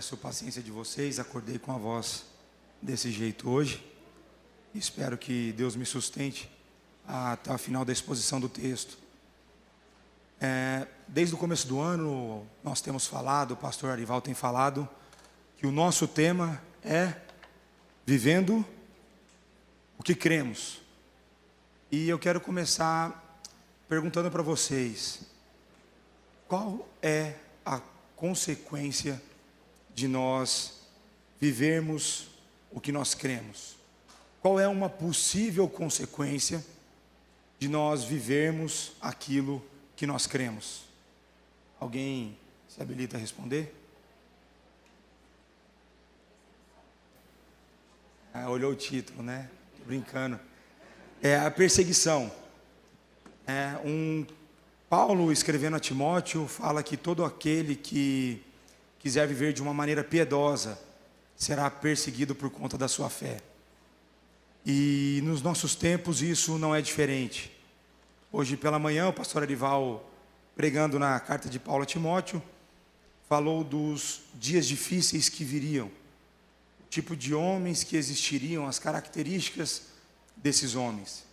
Peço paciência de vocês, acordei com a voz desse jeito hoje. Espero que Deus me sustente até o final da exposição do texto. Desde o começo do ano, nós temos falado, o pastor Arival tem falado, que o nosso tema é vivendo o que cremos. E eu quero começar perguntando para vocês, qual é a consequência de nós vivermos o que nós cremos? Qual é uma possível consequência de nós vivermos aquilo que nós cremos? Alguém se habilita a responder? Olhou o título, né? Tô brincando. É a perseguição. Paulo, escrevendo a Timóteo, fala que todo aquele que quiser viver de uma maneira piedosa será perseguido por conta da sua fé. E nos nossos tempos isso não é diferente. Hoje pela manhã o pastor Arival, pregando na carta de Paulo a Timóteo, falou dos dias difíceis que viriam, o tipo de homens que existiriam, as características desses homens.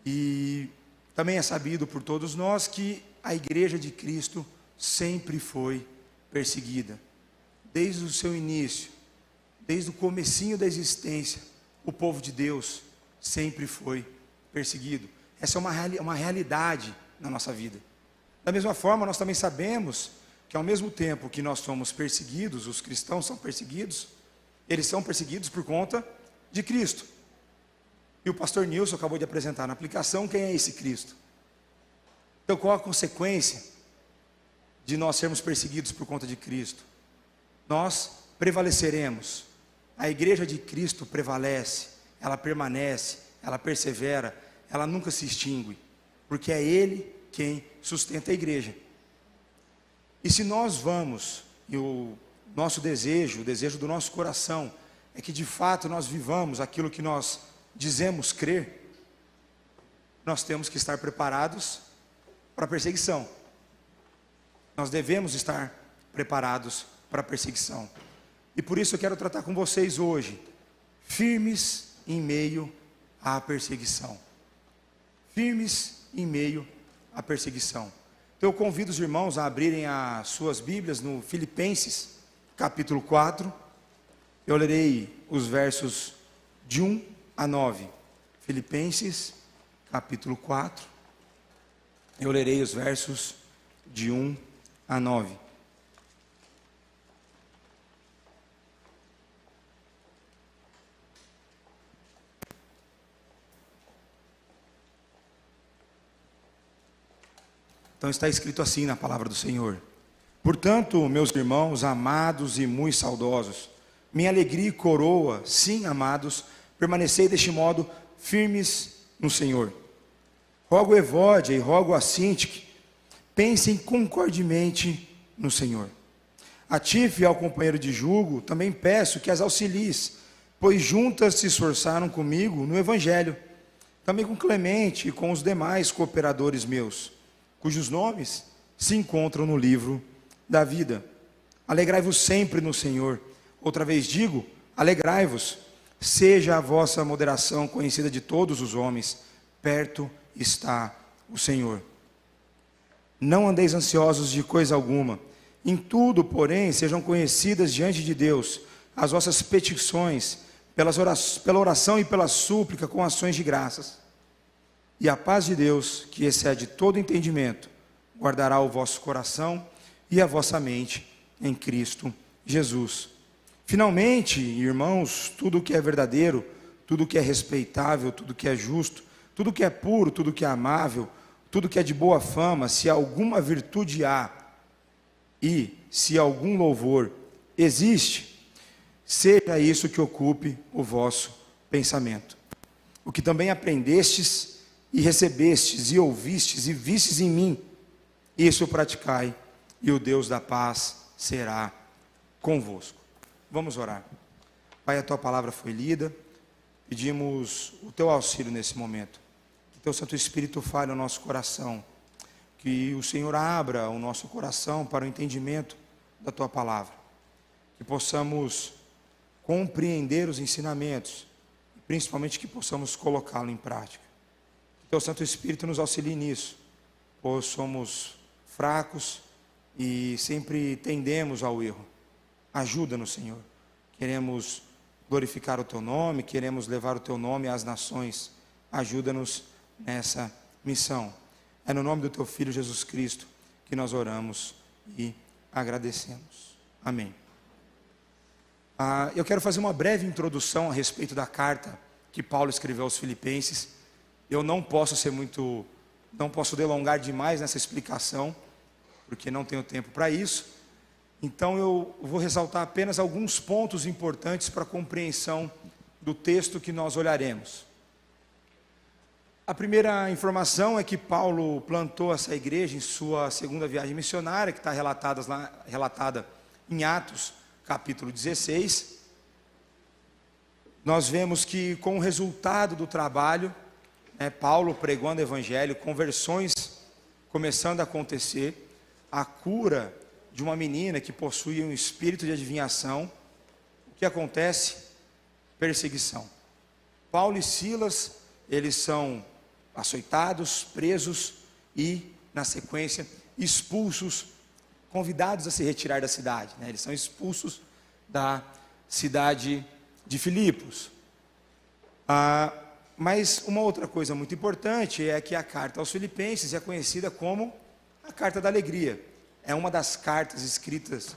E também é sabido por todos nós que a igreja de Cristo sempre foi perseguida. Desde o seu início, desde o comecinho da existência, o povo de Deus sempre foi perseguido. Essa é uma realidade na nossa vida. Da mesma forma, nós também sabemos que ao mesmo tempo que nós somos perseguidos, os cristãos são perseguidos, eles são perseguidos por conta de Cristo. E o pastor Nilson acabou de apresentar na aplicação quem é esse Cristo. Então, qual a consequência de nós sermos perseguidos por conta de Cristo? Nós prevaleceremos. A igreja de Cristo prevalece, ela permanece, ela persevera, ela nunca se extingue, porque é Ele quem sustenta a igreja. E se nós vamos, e o nosso desejo, o desejo do nosso coração, é que de fato nós vivamos aquilo que nós dizemos crer, nós temos que estar preparados para a perseguição. Nós devemos estar preparados para a perseguição. E por isso eu quero tratar com vocês hoje, firmes em meio à perseguição. Firmes em meio à perseguição. Então eu convido os irmãos a abrirem as suas Bíblias no Filipenses, capítulo 4. Eu lerei os versos de 1 a 9. Filipenses, capítulo 4. Eu lerei os versos de 1 a 9. Então está escrito assim na palavra do Senhor: portanto, meus irmãos amados e muito saudosos, minha alegria e coroa, sim, amados, permanecei deste modo firmes no Senhor. Rogo Evódia e rogo a Sintique, pensem concordemente no Senhor. A Tife e ao companheiro de jugo também peço que as auxilies, pois juntas se esforçaram comigo no Evangelho, também com Clemente e com os demais cooperadores meus, cujos nomes se encontram no livro da vida. Alegrai-vos sempre no Senhor. Outra vez digo, alegrai-vos. Seja a vossa moderação conhecida de todos os homens. Perto está o Senhor. Não andeis ansiosos de coisa alguma. Em tudo, porém, sejam conhecidas diante de Deus as vossas petições, pela oração e pela súplica com ações de graças. E a paz de Deus, que excede todo entendimento, guardará o vosso coração e a vossa mente em Cristo Jesus. Finalmente, irmãos, tudo o que é verdadeiro, tudo o que é respeitável, tudo o que é justo, tudo o que é puro, tudo o que é amável, tudo o que é de boa fama, se alguma virtude há e se algum louvor existe, seja isso que ocupe o vosso pensamento. O que também aprendestes e recebestes, e ouvistes, e vistes em mim, isso praticai, e o Deus da paz será convosco. Vamos orar. Pai, a Tua palavra foi lida, pedimos o Teu auxílio nesse momento, que Teu Santo Espírito fale ao nosso coração, que o Senhor abra o nosso coração para o entendimento da Tua palavra, que possamos compreender os ensinamentos, e principalmente que possamos colocá-lo em prática. Que Teu Santo Espírito nos auxilie nisso, pois somos fracos e sempre tendemos ao erro. Ajuda-nos, Senhor. Queremos glorificar o Teu nome, queremos levar o Teu nome às nações. Ajuda-nos nessa missão. É no nome do Teu Filho Jesus Cristo que nós oramos e agradecemos. Amém. Eu quero fazer uma breve introdução a respeito da carta que Paulo escreveu aos Filipenses. Eu não posso delongar demais nessa explicação, porque não tenho tempo para isso. Então eu vou ressaltar apenas alguns pontos importantes para a compreensão do texto que nós olharemos. A primeira informação é que Paulo plantou essa igreja em sua segunda viagem missionária, que está relatada em Atos, capítulo 16. Nós vemos que com o resultado do trabalho, Paulo pregando o evangelho, conversões começando a acontecer, a cura de uma menina que possui um espírito de adivinhação. O que acontece? Perseguição. Paulo e Silas, eles são açoitados, presos e, na sequência, expulsos, convidados a se retirar da cidade. Eles são expulsos da cidade de Filipos. Mas uma outra coisa muito importante é que a carta aos Filipenses é conhecida como a carta da alegria. É uma das cartas escritas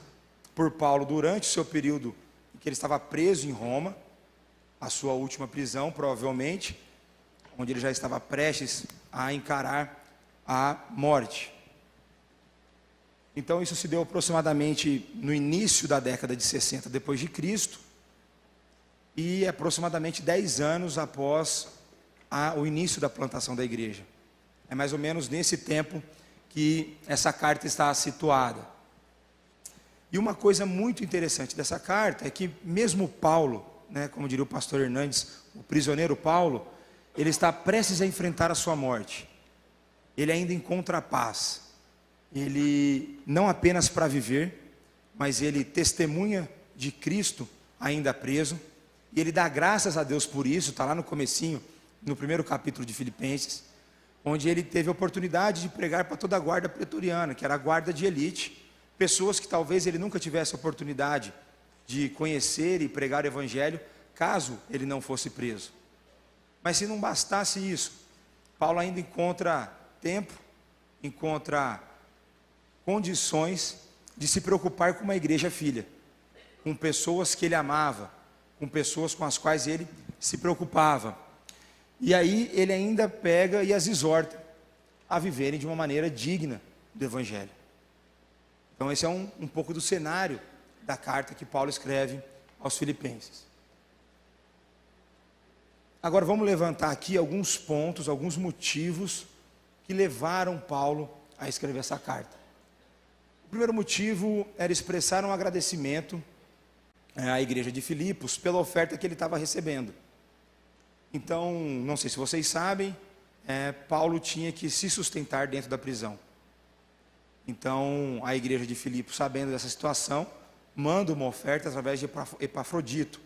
por Paulo durante o seu período em que ele estava preso em Roma, a sua última prisão, provavelmente, onde ele já estava prestes a encarar a morte. Então isso se deu aproximadamente no início da década de 60 depois de Cristo, e aproximadamente 10 anos após o início da plantação da igreja. É mais ou menos nesse tempo que essa carta está situada. E uma coisa muito interessante dessa carta é que mesmo Paulo, como diria o pastor Hernandes, o prisioneiro Paulo, ele está prestes a enfrentar a sua morte. Ele ainda encontra a paz. Ele não apenas para viver, mas ele testemunha de Cristo ainda preso, e ele dá graças a Deus por isso. Está lá no comecinho, no primeiro capítulo de Filipenses, onde ele teve a oportunidade de pregar para toda a guarda pretoriana, que era a guarda de elite, pessoas que talvez ele nunca tivesse a oportunidade de conhecer e pregar o evangelho, caso ele não fosse preso. Mas se não bastasse isso, Paulo ainda encontra tempo, encontra condições de se preocupar com uma igreja filha, com pessoas que ele amava, com pessoas com as quais ele se preocupava. E aí ele ainda pega e as exorta a viverem de uma maneira digna do evangelho. Então esse é um pouco do cenário da carta que Paulo escreve aos Filipenses. Agora vamos levantar aqui alguns pontos, alguns motivos que levaram Paulo a escrever essa carta. O primeiro motivo era expressar um agradecimento à igreja de Filipos pela oferta que ele estava recebendo. Então, não sei se vocês sabem, Paulo tinha que se sustentar dentro da prisão. Então, a igreja de Filipos, sabendo dessa situação, manda uma oferta através de Epafrodito.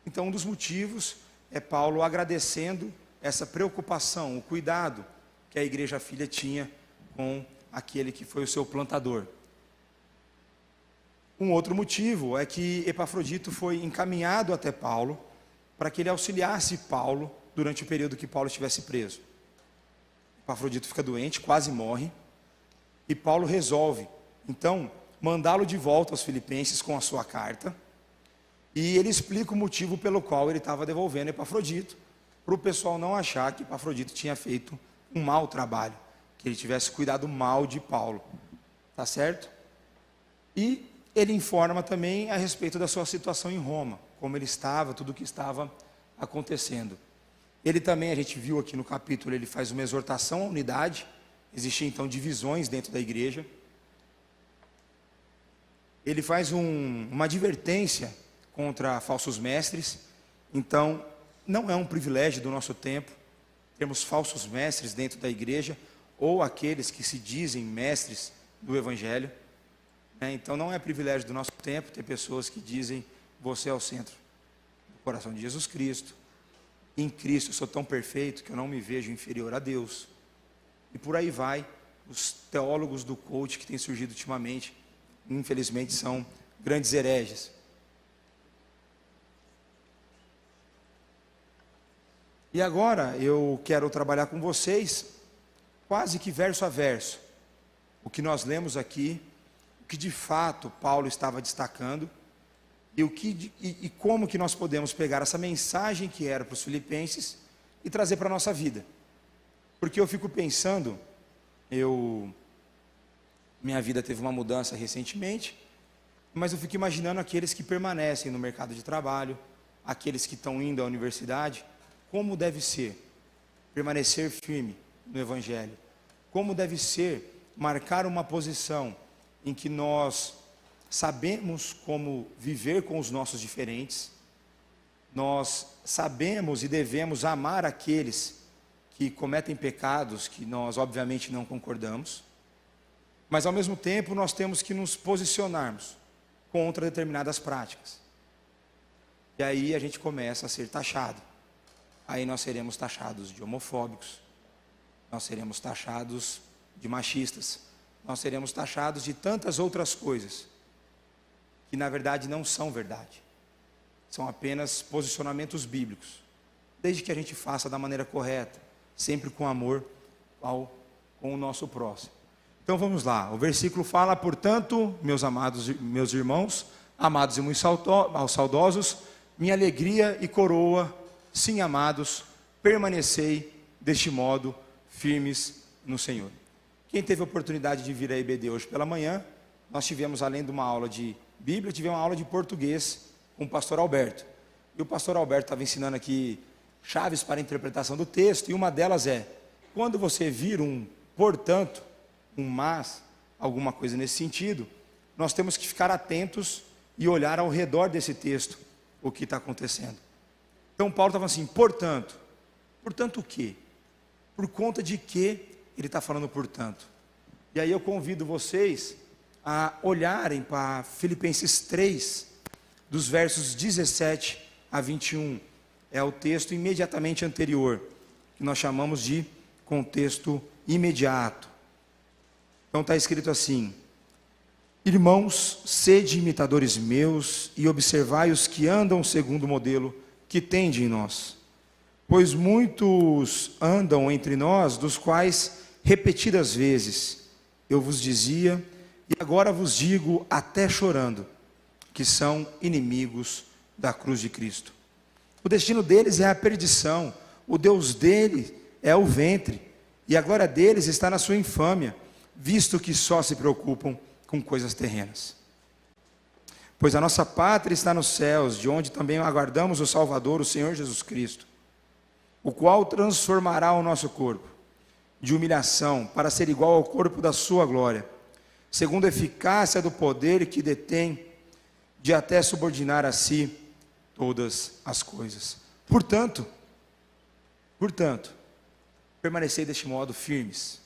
Então, um dos motivos é Paulo agradecendo essa preocupação, o cuidado que a igreja filha tinha com aquele que foi o seu plantador. Um outro motivo é que Epafrodito foi encaminhado até Paulo para que ele auxiliasse Paulo durante o período que Paulo estivesse preso. Epafrodito fica doente, quase morre, e Paulo resolve, então, mandá-lo de volta aos Filipenses com a sua carta, e ele explica o motivo pelo qual ele estava devolvendo Epafrodito, para o pessoal não achar que Epafrodito tinha feito um mau trabalho, que ele tivesse cuidado mal de Paulo, tá certo? E ele informa também a respeito da sua situação em Roma, como ele estava, tudo o que estava acontecendo. Ele também, a gente viu aqui no capítulo, ele faz uma exortação à unidade. Existiam então divisões dentro da igreja. Ele faz uma advertência contra falsos mestres. Então, não é um privilégio do nosso tempo termos falsos mestres dentro da igreja, ou aqueles que se dizem mestres do evangelho. né? Então não é privilégio do nosso tempo ter pessoas que dizem: você é o centro do coração de Jesus Cristo, em Cristo eu sou tão perfeito que eu não me vejo inferior a Deus. E por aí vai. Os teólogos do coach que têm surgido ultimamente, infelizmente, são grandes hereges. E agora eu quero trabalhar com vocês, quase que verso a verso, o que nós lemos aqui, o que de fato Paulo estava destacando, e como que nós podemos pegar essa mensagem que era para os filipenses e trazer para a nossa vida. Porque eu fico pensando, minha vida teve uma mudança recentemente, mas eu fico imaginando aqueles que permanecem no mercado de trabalho, aqueles que estão indo à universidade, como deve ser permanecer firme no Evangelho, como deve ser marcar uma posição em que nós sabemos como viver com os nossos diferentes, nós sabemos e devemos amar aqueles que cometem pecados que nós obviamente não concordamos, mas ao mesmo tempo nós temos que nos posicionarmos contra determinadas práticas. E aí a gente começa a ser taxado. Aí nós seremos taxados de homofóbicos, nós seremos taxados de machistas, nós seremos taxados de tantas outras coisas, que na verdade não são verdade, são apenas posicionamentos bíblicos, desde que a gente faça da maneira correta, sempre com amor com o nosso próximo. Então vamos lá, o versículo fala: portanto, meus irmãos, amados e muito saudosos, minha alegria e coroa, sim, amados, permanecei deste modo firmes no Senhor. Quem teve a oportunidade de vir à IBD hoje pela manhã, nós tivemos, além de uma aula de Bíblia, tivemos uma aula de português com o pastor Alberto. E o pastor Alberto estava ensinando aqui chaves para a interpretação do texto, e uma delas é: quando você vir um portanto, um mas, alguma coisa nesse sentido, nós temos que ficar atentos e olhar ao redor desse texto o que está acontecendo. Então Paulo estava assim: portanto o quê? Por conta de que ele está falando portanto? E aí eu convido vocês a olharem para Filipenses 3, dos versos 17 a 21, é o texto imediatamente anterior, que nós chamamos de contexto imediato. Então está escrito assim: irmãos, sede imitadores meus e observai os que andam segundo o modelo que tende em nós, pois muitos andam entre nós, dos quais repetidas vezes eu vos dizia, e agora vos digo até chorando, que são inimigos da cruz de Cristo. O destino deles é a perdição, o Deus dele é o ventre, e a glória deles está na sua infâmia, visto que só se preocupam com coisas terrenas. Pois a nossa pátria está nos céus, de onde também aguardamos o Salvador, o Senhor Jesus Cristo, o qual transformará o nosso corpo de humilhação para ser igual ao corpo da sua glória, segundo a eficácia do poder que detém de até subordinar a si todas as coisas. Portanto, permanecei deste modo firmes.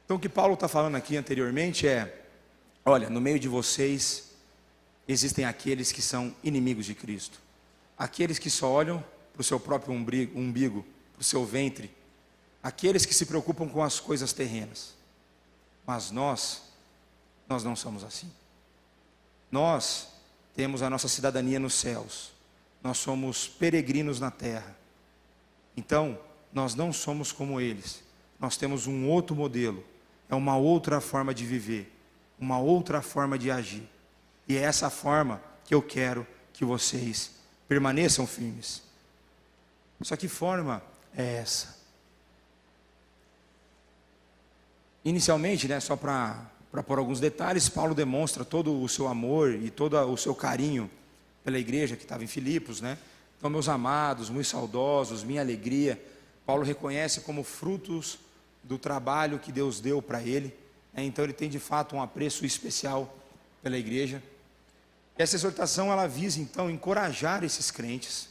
Então o que Paulo está falando aqui anteriormente é: olha, no meio de vocês existem aqueles que são inimigos de Cristo, aqueles que só olham para o seu próprio umbigo, para o seu ventre, aqueles que se preocupam com as coisas terrenas. Mas nós não somos assim. Nós temos a nossa cidadania nos céus, nós somos peregrinos na terra. Então nós não somos como eles, nós temos um outro modelo, é uma outra forma de viver, uma outra forma de agir, e é essa forma que eu quero que vocês permaneçam firmes. Só que forma é essa? Inicialmente, só para pôr alguns detalhes, Paulo demonstra todo o seu amor e todo o seu carinho pela igreja que estava em Filipos, Então, meus amados, muito saudosos, minha alegria, Paulo reconhece como frutos do trabalho que Deus deu para ele, então ele tem de fato um apreço especial pela igreja. Essa exortação, ela visa então encorajar esses crentes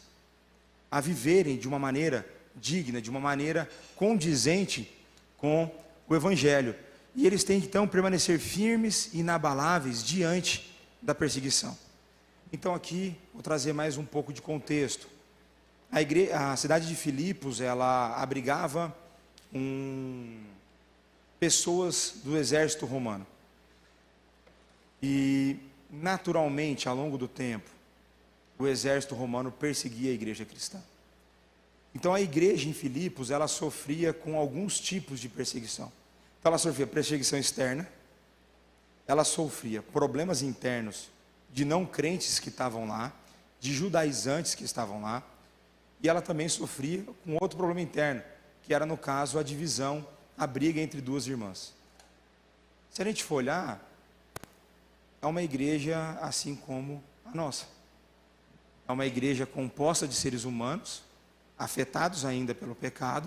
a viverem de uma maneira digna, de uma maneira condizente com o Evangelho. E eles têm que então permanecer firmes e inabaláveis diante da perseguição. Então aqui vou trazer mais um pouco de contexto. A cidade de Filipos, ela abrigava pessoas do exército romano. E naturalmente, ao longo do tempo, o exército romano perseguia a igreja cristã. Então a igreja em Filipos, ela sofria com alguns tipos de perseguição. Então ela sofria perseguição externa, ela sofria problemas internos de não crentes que estavam lá, de judaizantes que estavam lá, e ela também sofria com outro problema interno, que era no caso a divisão, a briga entre duas irmãs. Se a gente for olhar, é uma igreja assim como a nossa. É uma igreja composta de seres humanos, afetados ainda pelo pecado,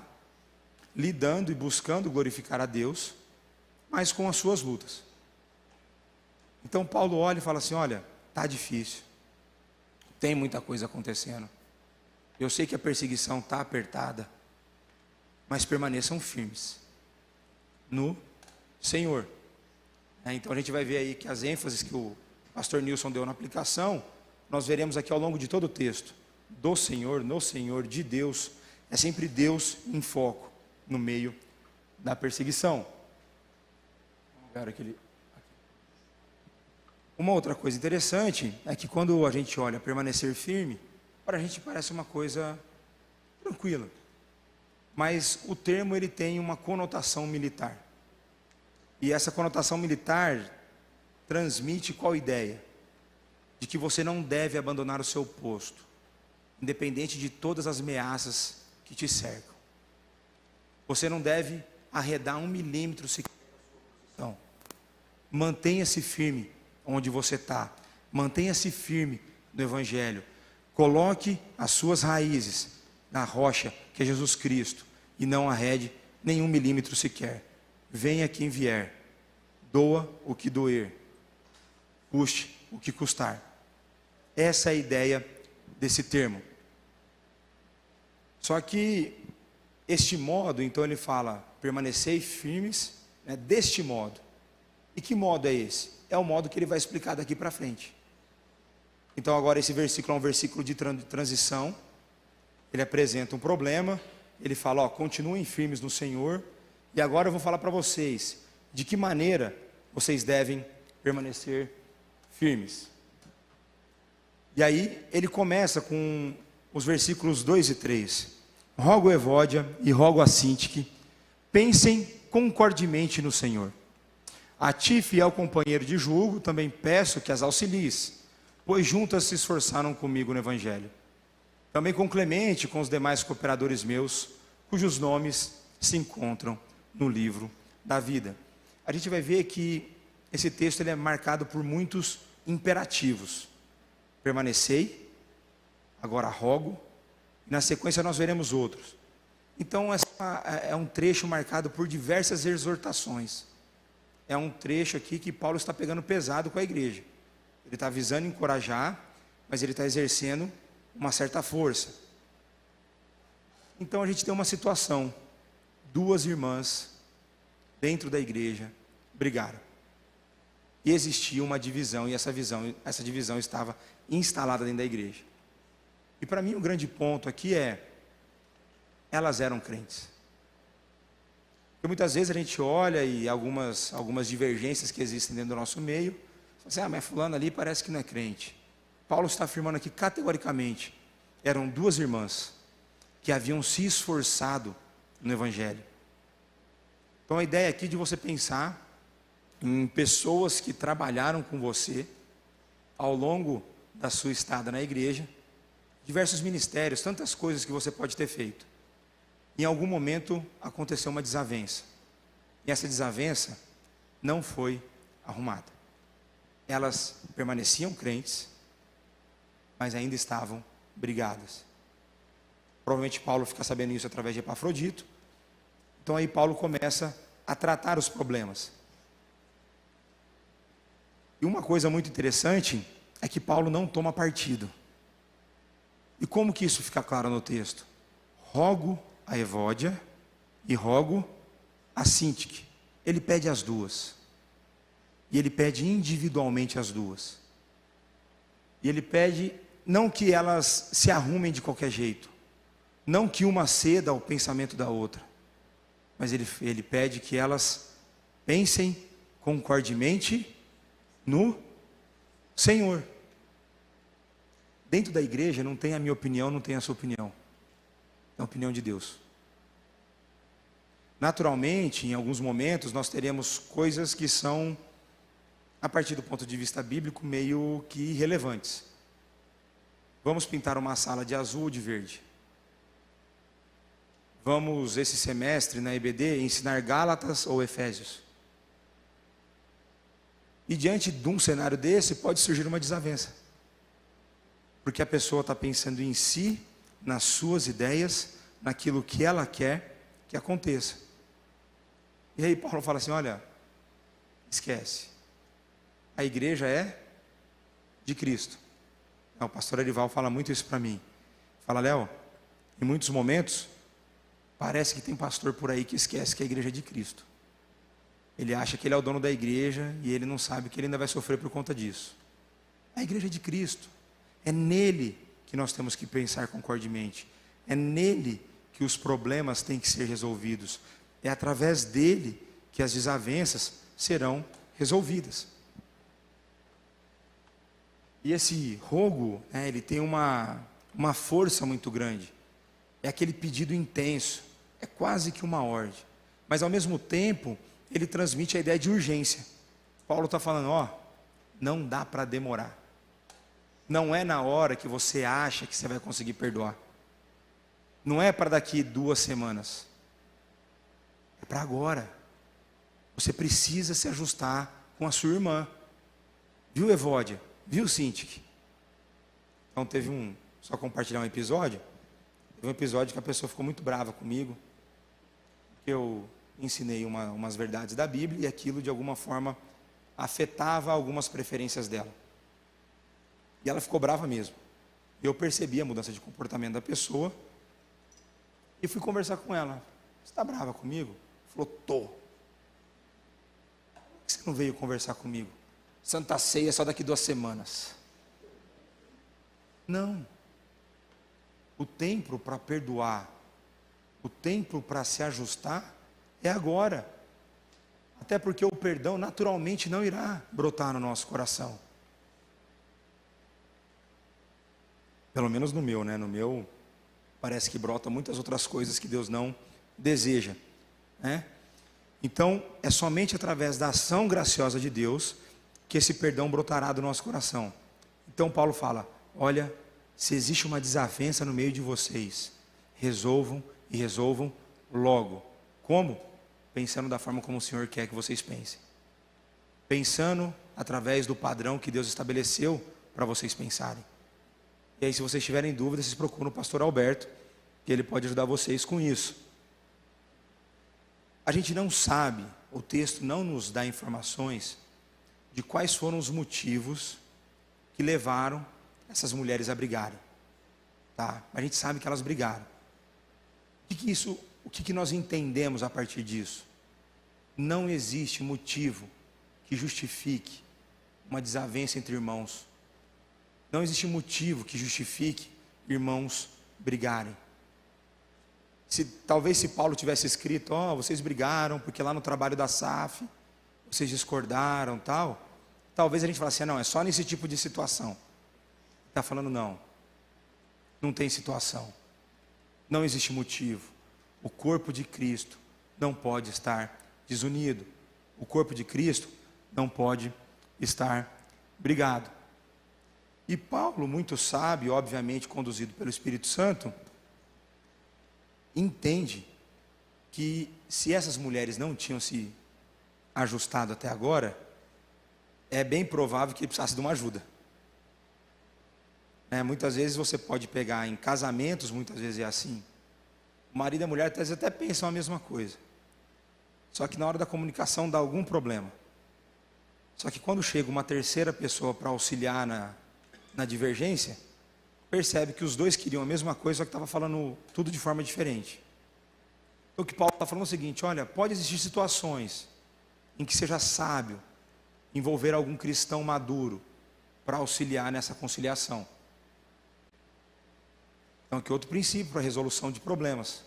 lidando e buscando glorificar a Deus, mas com as suas lutas. Então Paulo olha e fala assim: olha, está difícil, tem muita coisa acontecendo, eu sei que a perseguição está apertada, mas permaneçam firmes no Senhor. Então a gente vai ver aí que as ênfases que o pastor Nilson deu na aplicação, nós veremos aqui ao longo de todo o texto, do Senhor, no Senhor, de Deus, é sempre Deus em foco, no meio da perseguição. Vamos ver aquele. Uma outra coisa interessante é que quando a gente olha permanecer firme, para a gente parece uma coisa tranquila, mas o termo ele tem uma conotação militar, e essa conotação militar transmite qual ideia? De que você não deve abandonar o seu posto, independente de todas as ameaças que te cercam. Você não deve arredar 1 milímetro sequer da sua posição. Mantenha-se firme onde você está, mantenha-se firme no Evangelho, coloque as suas raízes na rocha que é Jesus Cristo, e não arrede nem 1 milímetro sequer. Venha quem vier, doa o que doer, custe o que custar. Essa é a ideia desse termo. Só que este modo, então ele fala, permanecei firmes, né, deste modo. E que modo é esse? É o modo que ele vai explicar daqui para frente. Então agora esse versículo é um versículo de transição. Ele apresenta um problema, ele fala, ó, continuem firmes no Senhor. E agora eu vou falar para vocês, de que maneira vocês devem permanecer firmes. E aí ele começa com os versículos 2 e 3. Rogo a Evódia e rogo a Sintique, pensem concordemente no Senhor. A ti, fiel companheiro de julgo, também peço que as auxilies, pois juntas se esforçaram comigo no Evangelho. Também com Clemente e com os demais cooperadores meus, cujos nomes se encontram no livro da vida. A gente vai ver que esse texto ele é marcado por muitos imperativos. Permanecei, agora rogo, e na sequência nós veremos outros. Então é um trecho marcado por diversas exortações. É um trecho aqui que Paulo está pegando pesado com a igreja. Ele está visando encorajar, mas ele está exercendo uma certa força. Então a gente tem uma situação, 2 irmãs dentro da igreja brigaram. E existia uma divisão, e essa divisão estava instalada dentro da igreja. E para mim o grande ponto aqui é, elas eram crentes. Porque muitas vezes a gente olha e algumas divergências que existem dentro do nosso meio, fala assim, mas fulano ali parece que não é crente. Paulo está afirmando aqui categoricamente, eram 2 irmãs que haviam se esforçado no Evangelho. Então a ideia aqui de você pensar em pessoas que trabalharam com você ao longo da sua estada na igreja, diversos ministérios, tantas coisas que você pode ter feito. Em algum momento aconteceu uma desavença, e essa desavença não foi arrumada. Elas permaneciam crentes, mas ainda estavam brigadas. Provavelmente Paulo fica sabendo isso através de Epafrodito. Então aí Paulo começa a tratar os problemas. E uma coisa muito interessante é que Paulo não toma partido. E como que isso fica claro no texto? Rogo a Evódia e rogo a Sintique. ele pede as duas. E ele pede individualmente as duas. E ele pede não que elas se arrumem de qualquer jeito, não que uma ceda ao pensamento da outra, mas ele pede que elas pensem concordemente no Senhor. Dentro da igreja não tem a minha opinião, não tem a sua opinião. É a opinião de Deus. Naturalmente, em alguns momentos, nós teremos coisas que são, a partir do ponto de vista bíblico, meio que irrelevantes. Vamos pintar uma sala de azul ou de verde. Vamos, esse semestre, na EBD, ensinar Gálatas ou Efésios. E diante de um cenário desse, pode surgir uma desavença. Porque a pessoa está pensando em si, nas suas ideias, naquilo que ela quer que aconteça. E aí Paulo fala assim, olha, esquece. A igreja é de Cristo. O pastor Arival fala muito isso para mim. Fala, Léo, em muitos momentos, parece que tem pastor por aí que esquece que a igreja é de Cristo. Ele acha que ele é o dono da igreja e ele não sabe que ele ainda vai sofrer por conta disso. A igreja é de Cristo. É nele que nós temos que pensar concordemente. É nele que os problemas têm que ser resolvidos. É através dele que as desavenças serão resolvidas. E esse rogo, ele tem uma força muito grande. É aquele pedido intenso. É quase que uma ordem. Mas ao mesmo tempo, ele transmite a ideia de urgência. Paulo está falando, não dá para demorar. Não é na hora que você acha que você vai conseguir perdoar. Não é para daqui 2 semanas. É para agora. Você precisa se ajustar com a sua irmã. Viu, Evódia? Viu, Cintiq? Então só compartilhar um episódio. Teve um episódio que a pessoa ficou muito brava comigo. Que eu ensinei umas verdades da Bíblia e aquilo de alguma forma afetava algumas preferências dela. E ela ficou brava mesmo. Eu percebi a mudança de comportamento da pessoa e fui conversar com ela. Você está brava comigo? Falou, tô. Por que você não veio conversar comigo? Santa Ceia só daqui 2 semanas. Não. O tempo para perdoar, o tempo para se ajustar é agora. Até porque o perdão naturalmente não irá brotar no nosso coração. Pelo menos no meu, No meu, parece que brota muitas outras coisas que Deus não deseja, Então, é somente através da ação graciosa de Deus que esse perdão brotará do nosso coração. Então, Paulo fala, olha, se existe uma desavença no meio de vocês, resolvam e resolvam logo. Como? Pensando da forma como o Senhor quer que vocês pensem. Pensando através do padrão que Deus estabeleceu para vocês pensarem. E aí, se vocês tiverem dúvidas, vocês procuram o pastor Alberto, que ele pode ajudar vocês com isso. A gente não sabe, o texto não nos dá informações de quais foram os motivos que levaram essas mulheres a brigarem. Tá? A gente sabe que elas brigaram. O que nós entendemos a partir disso? Não existe motivo que justifique uma desavença entre irmãos. Não existe motivo que justifique irmãos brigarem. Talvez se Paulo tivesse escrito, vocês brigaram porque lá no trabalho da SAF, vocês discordaram, tal. Talvez a gente falasse, não, é só nesse tipo de situação. Está falando, não tem situação. Não existe motivo. O corpo de Cristo não pode estar desunido. O corpo de Cristo não pode estar brigado. E Paulo, muito sábio, obviamente conduzido pelo Espírito Santo, entende que se essas mulheres não tinham se ajustado até agora, é bem provável que ele precisasse de uma ajuda. Muitas vezes você pode pegar em casamentos, muitas vezes é assim. O marido e a mulher às vezes até pensam a mesma coisa. Só que na hora da comunicação dá algum problema. Só que quando chega uma terceira pessoa para auxiliar na divergência, percebe que os dois queriam a mesma coisa, só que estava falando tudo de forma diferente. Então o que Paulo está falando é o seguinte, olha, pode existir situações em que seja sábio envolver algum cristão maduro para auxiliar nessa conciliação. Então, aqui outro princípio para a resolução de problemas.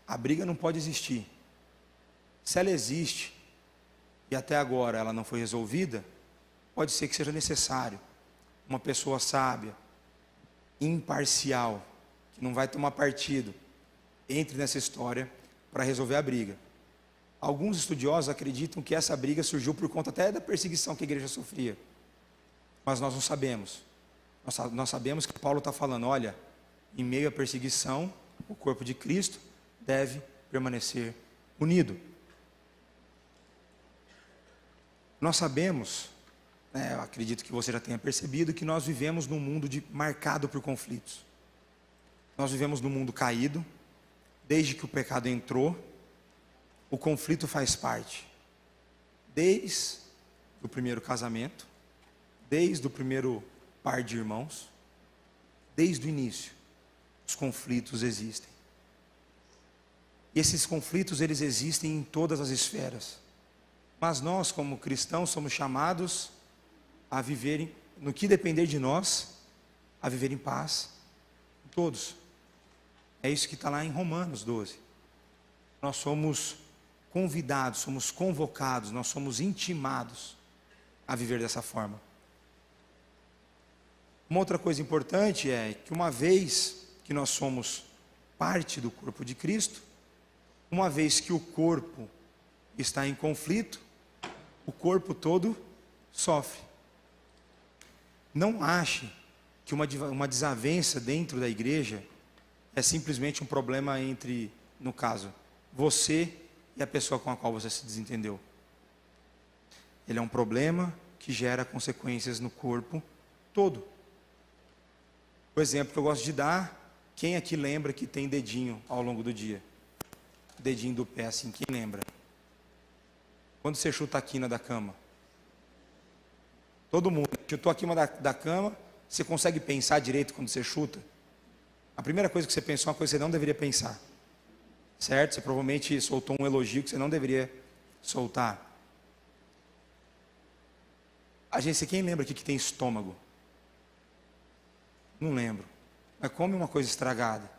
A briga não pode existir. Se ela existe e até agora ela não foi resolvida, pode ser que seja necessário uma pessoa sábia, imparcial, que não vai tomar partido, entre nessa história para resolver a briga. Alguns estudiosos acreditam que essa briga surgiu por conta até da perseguição que a igreja sofria. Mas nós não sabemos. Nós sabemos que Paulo está falando, olha, em meio à perseguição, o corpo de Cristo deve permanecer unido. Nós sabemos, eu acredito que você já tenha percebido, que nós vivemos num mundo marcado por conflitos. Nós vivemos num mundo caído. Desde que o pecado entrou, o conflito faz parte. Desde o primeiro casamento, desde o primeiro par de irmãos, desde o início, os conflitos existem. E esses conflitos, eles existem em todas as esferas. Mas nós, como cristãos, somos chamados a viverem, no que depender de nós, a viver em paz, todos. É isso que está lá em Romanos 12. Nós somos convidados, somos convocados, nós somos intimados a viver dessa forma. Uma outra coisa importante é que uma vez que nós somos parte do corpo de Cristo, uma vez que o corpo está em conflito, o corpo todo sofre. Não ache que uma desavença dentro da igreja é simplesmente um problema entre, no caso, você e a pessoa com a qual você se desentendeu. Ele é um problema que gera consequências no corpo todo. O exemplo que eu gosto de dar, quem aqui lembra que tem dedinho ao longo do dia? Dedinho do pé assim, quem lembra? Quando você chuta a quina da cama? Todo mundo chutou a quina da cama, você consegue pensar direito quando você chuta? A primeira coisa que você pensou é uma coisa que você não deveria pensar. Certo? Você provavelmente soltou um elogio que você não deveria soltar. Gente, quem lembra aqui que tem estômago? Não lembro. Mas come uma coisa estragada.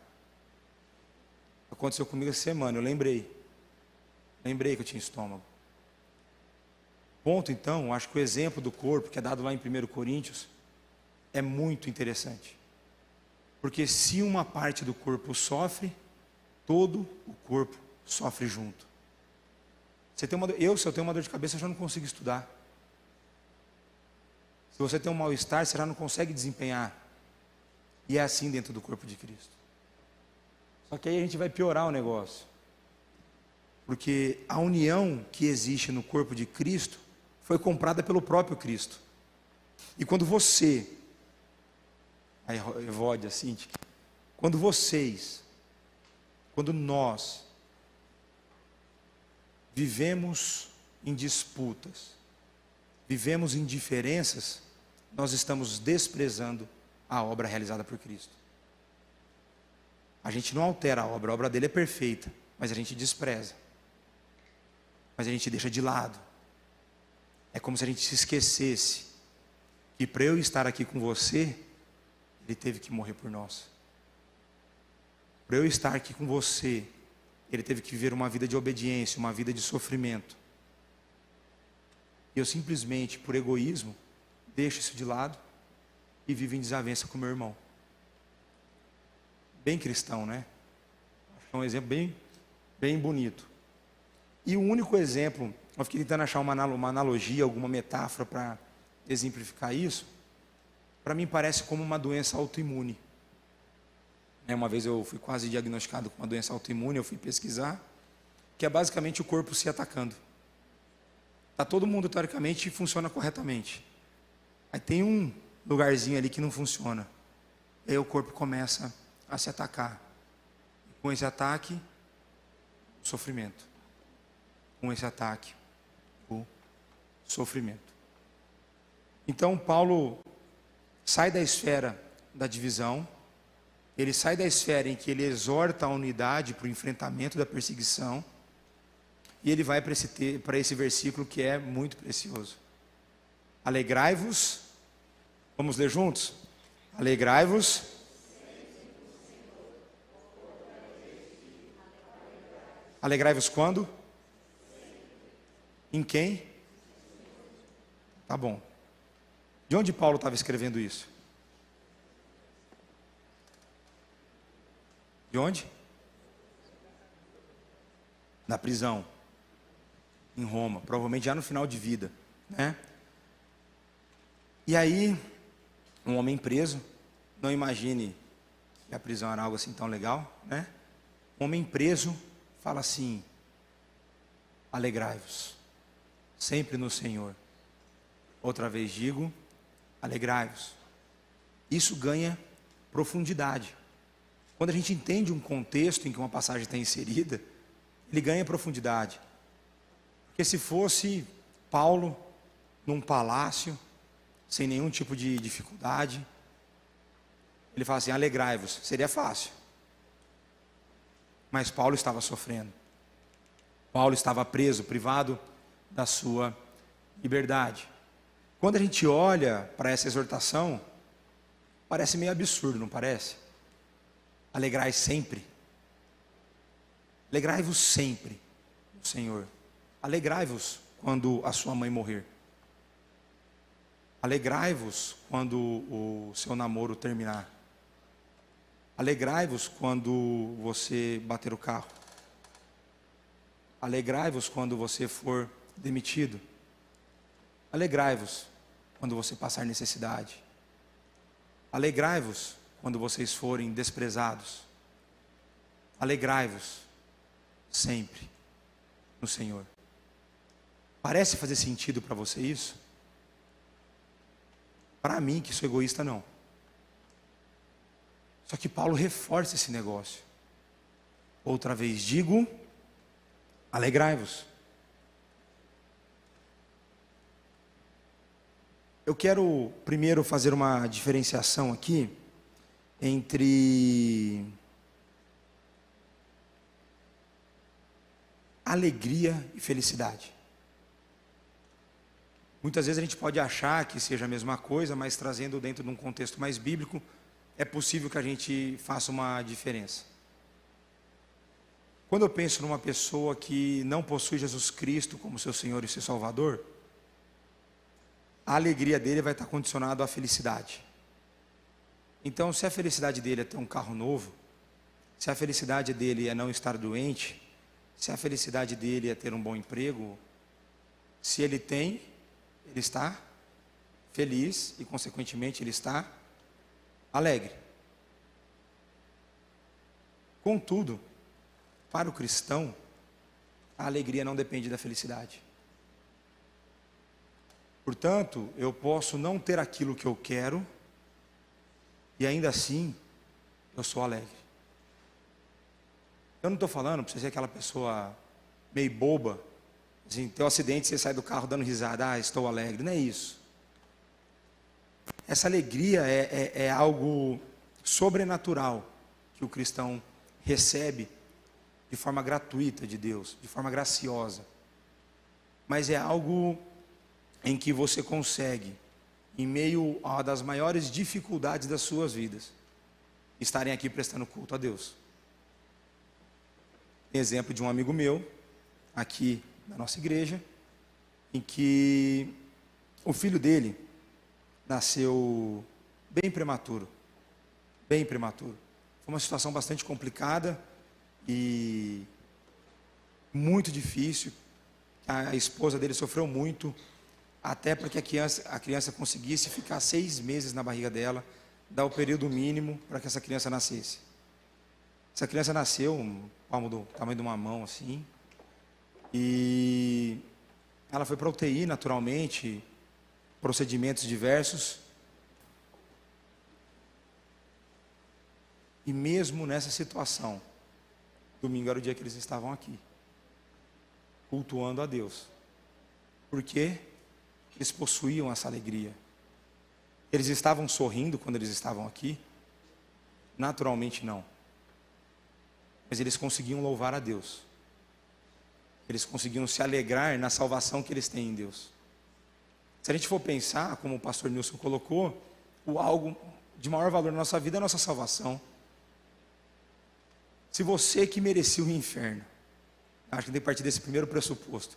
Aconteceu comigo essa semana, eu lembrei. Lembrei que eu tinha estômago. Ponto, então, acho que o exemplo do corpo, que é dado lá em 1 Coríntios, é muito interessante. Porque se uma parte do corpo sofre, todo o corpo sofre junto. Se eu tenho uma dor de cabeça, eu já não consigo estudar. Se você tem um mal-estar, você já não consegue desempenhar. E é assim dentro do corpo de Cristo. Só que aí a gente vai piorar o negócio. Porque a união que existe no corpo de Cristo foi comprada pelo próprio Cristo. E quando você, aí Evódia, Cintia, quando nós vivemos em disputas, vivemos em diferenças, nós estamos desprezando a obra realizada por Cristo. A gente não altera a obra dele é perfeita, mas a gente despreza. Mas a gente deixa de lado. É como se a gente se esquecesse que para eu estar aqui com você, ele teve que morrer por nós. Para eu estar aqui com você, ele teve que viver uma vida de obediência, uma vida de sofrimento. E eu simplesmente, por egoísmo, deixo isso de lado e vivo em desavença com meu irmão. Bem cristão, né? Acho que é um exemplo bem bonito. E o único exemplo, eu fiquei tentando achar uma analogia, alguma metáfora para exemplificar isso, para mim parece como uma doença autoimune. Uma vez eu fui quase diagnosticado com uma doença autoimune, eu fui pesquisar, que é basicamente o corpo se atacando. Está todo mundo, teoricamente, funciona corretamente. Aí tem um lugarzinho ali que não funciona. Aí o corpo começa a se atacar. Com esse ataque, o sofrimento. Com esse ataque, o sofrimento. Então, Paulo sai da esfera da divisão, ele sai da esfera em que ele exorta a unidade para o enfrentamento da perseguição, E ele vai para esse versículo que é muito precioso. Alegrai-vos, vamos ler juntos? Alegrai-vos. Alegrai-vos quando? Em quem? Tá bom. De onde Paulo estava escrevendo isso? De onde? Na prisão. Em Roma, provavelmente já no final de vida, né? E aí, um homem preso, não imagine que a prisão era algo assim tão legal, né? Um homem preso fala assim: alegrai-vos, sempre no Senhor. Outra vez digo, alegrai-vos. Isso ganha profundidade. Quando a gente entende um contexto em que uma passagem está inserida, ele ganha profundidade. Porque se fosse Paulo num palácio, sem nenhum tipo de dificuldade, ele fala assim: alegrai-vos, seria fácil. Mas Paulo estava sofrendo. Paulo estava preso, privado da sua liberdade. Quando a gente olha para essa exortação, parece meio absurdo, não parece? Alegrai sempre. Alegrai-vos sempre no Senhor. Alegrai-vos quando a sua mãe morrer. Alegrai-vos quando o seu namoro terminar. Alegrai-vos quando você bater o carro. Alegrai-vos quando você for demitido. Alegrai-vos quando você passar necessidade. Alegrai-vos quando vocês forem desprezados. Alegrai-vos sempre no Senhor. Parece fazer sentido para você isso? Para mim, que sou egoísta, não. Só que Paulo reforça esse negócio. Outra vez digo, alegrai-vos. Eu quero primeiro fazer uma diferenciação aqui entre alegria e felicidade. Muitas vezes a gente pode achar que seja a mesma coisa, mas trazendo dentro de um contexto mais bíblico, é possível que a gente faça uma diferença. Quando eu penso numa pessoa que não possui Jesus Cristo como seu Senhor e seu Salvador, a alegria dele vai estar condicionada à felicidade. Então, se a felicidade dele é ter um carro novo, se a felicidade dele é não estar doente, se a felicidade dele é ter um bom emprego, se ele tem, ele está feliz e, consequentemente, ele está alegre. Contudo, para o cristão, a alegria não depende da felicidade. Portanto, eu posso não ter aquilo que eu quero e ainda assim eu sou alegre. Eu não estou falando para você ser aquela pessoa meio boba, assim, tem um acidente, você sai do carro dando risada, estou alegre. Não é isso. Essa alegria é algo sobrenatural que o cristão recebe de forma gratuita de Deus, de forma graciosa. Mas é algo em que você consegue, em meio a uma das maiores dificuldades das suas vidas, estarem aqui prestando culto a Deus. Tem exemplo de um amigo meu, aqui na nossa igreja, em que o filho dele nasceu bem prematuro. Bem prematuro. Foi uma situação bastante complicada e muito difícil. A esposa dele sofreu muito, até para que a criança conseguisse ficar 6 meses na barriga dela, dar o período mínimo para que essa criança nascesse. Essa criança nasceu, um palmo do tamanho de uma mão assim, e ela foi para a UTI naturalmente, procedimentos diversos. E mesmo nessa situação, domingo era o dia que eles estavam aqui, cultuando a Deus. Por quê? Eles possuíam essa alegria. Eles estavam sorrindo quando eles estavam aqui? Naturalmente não. Mas eles conseguiam louvar a Deus. Eles conseguiam se alegrar na salvação que eles têm em Deus. Se a gente for pensar, como o pastor Nilson colocou, o algo de maior valor na nossa vida é a nossa salvação. Se você que merecia o inferno, acho que tem que partir desse primeiro pressuposto,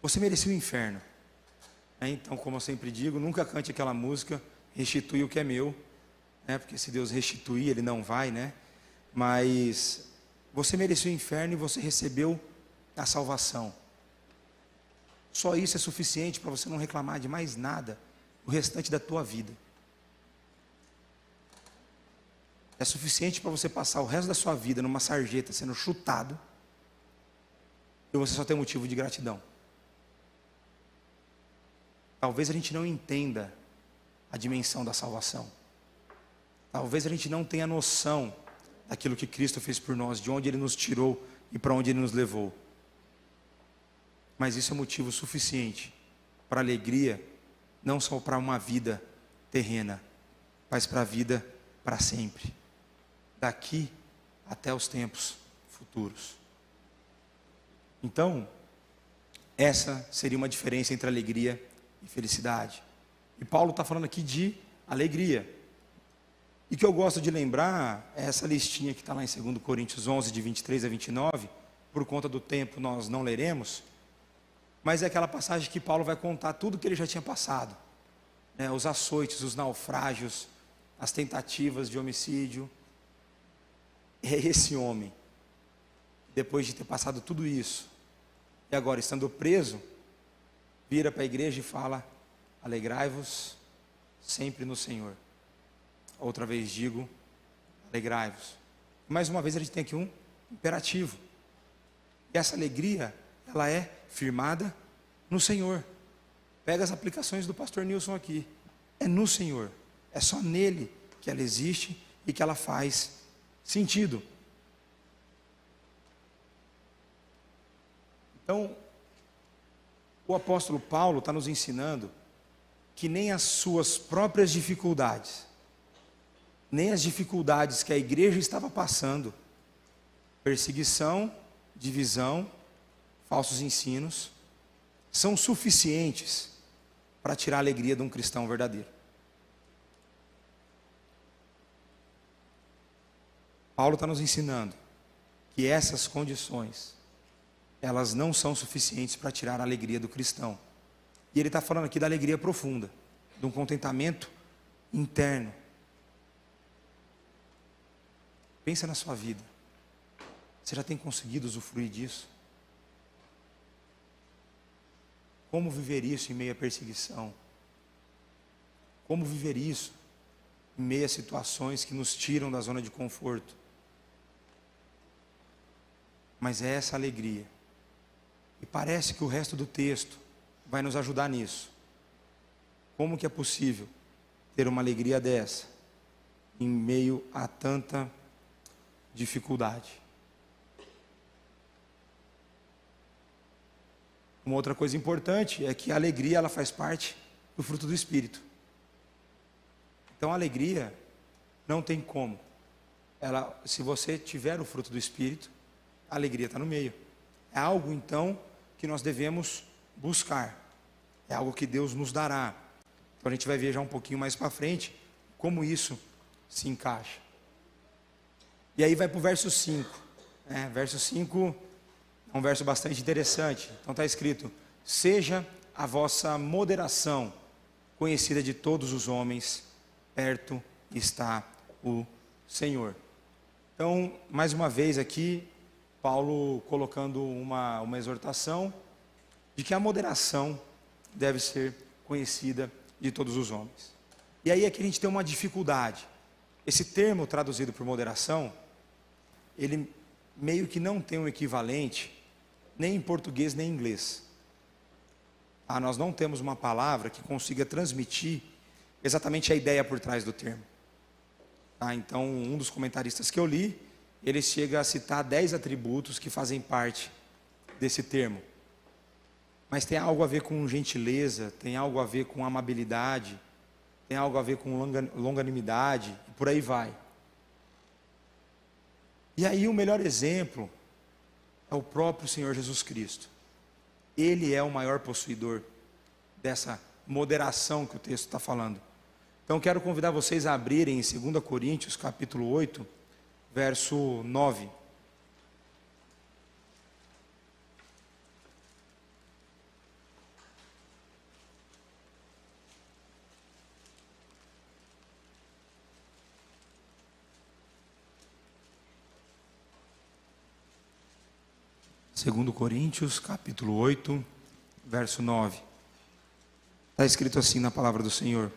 você merecia o inferno. Então, como eu sempre digo, nunca cante aquela música, restitui o que é meu, porque se Deus restituir, Ele não vai, mas você merecia o inferno e você recebeu a salvação. Só isso é suficiente para você não reclamar de mais nada o restante da tua vida. É suficiente para você passar o resto da sua vida numa sarjeta sendo chutado e você só tem motivo de gratidão. Talvez a gente não entenda a dimensão da salvação. Talvez a gente não tenha noção daquilo que Cristo fez por nós, de onde Ele nos tirou e para onde Ele nos levou. Mas isso é motivo suficiente para alegria, não só para uma vida terrena, mas para a vida para sempre, daqui até os tempos futuros. Então, essa seria uma diferença entre alegria e felicidade. E Paulo está falando aqui de alegria. E que eu gosto de lembrar é essa listinha que está lá em 2 Coríntios 11, de 23 a 29, por conta do tempo nós não leremos, mas é aquela passagem que Paulo vai contar tudo que ele já tinha passado, os açoites, os naufrágios, as tentativas de homicídio. É esse homem, depois de ter passado tudo isso, e agora estando preso, vira para a igreja e fala: alegrai-vos sempre no Senhor. Outra vez digo, alegrai-vos. Mais uma vez a gente tem aqui um imperativo. E essa alegria, ela é firmada no Senhor. Pega as aplicações do pastor Nilson aqui. É no Senhor. É só nele que ela existe e que ela faz sentido. Então, o apóstolo Paulo está nos ensinando que nem as suas próprias dificuldades, nem as dificuldades que a igreja estava passando, perseguição, divisão, falsos ensinos, são suficientes para tirar a alegria de um cristão verdadeiro. Paulo está nos ensinando que essas condições, elas não são suficientes para tirar a alegria do cristão. E ele está falando aqui da alegria profunda, de um contentamento interno. Pensa na sua vida. Você já tem conseguido usufruir disso? Como viver isso em meio à perseguição? Como viver isso em meio a situações que nos tiram da zona de conforto? Mas é essa alegria. E parece que o resto do texto vai nos ajudar nisso. Como que é possível ter uma alegria dessa em meio a tanta dificuldade? Uma outra coisa importante é que a alegria, ela faz parte do fruto do Espírito. Então a alegria não tem como. Se você tiver o fruto do Espírito, a alegria está no meio. É algo então que nós devemos buscar. É algo que Deus nos dará. Então a gente vai ver já um pouquinho mais para frente como isso se encaixa. E aí vai para o verso 5. Verso 5 é um verso bastante interessante. Então está escrito: seja a vossa moderação conhecida de todos os homens, perto está o Senhor. Então, mais uma vez aqui, Paulo colocando uma exortação de que a moderação deve ser conhecida de todos os homens. E aí é que a gente tem uma dificuldade. Esse termo traduzido por moderação, ele meio que não tem um equivalente nem em português nem em inglês. Nós não temos uma palavra que consiga transmitir exatamente a ideia por trás do termo. Então, um dos comentaristas que eu li, ele chega a citar 10 atributos que fazem parte desse termo. Mas tem algo a ver com gentileza, tem algo a ver com amabilidade, tem algo a ver com longanimidade, e por aí vai. E aí o melhor exemplo é o próprio Senhor Jesus Cristo. Ele é o maior possuidor dessa moderação que o texto está falando. Então quero convidar vocês a abrirem em 2 Coríntios, capítulo 8, verso 9. Segundo Coríntios, capítulo 8, verso 9. Está escrito assim na palavra do Senhor: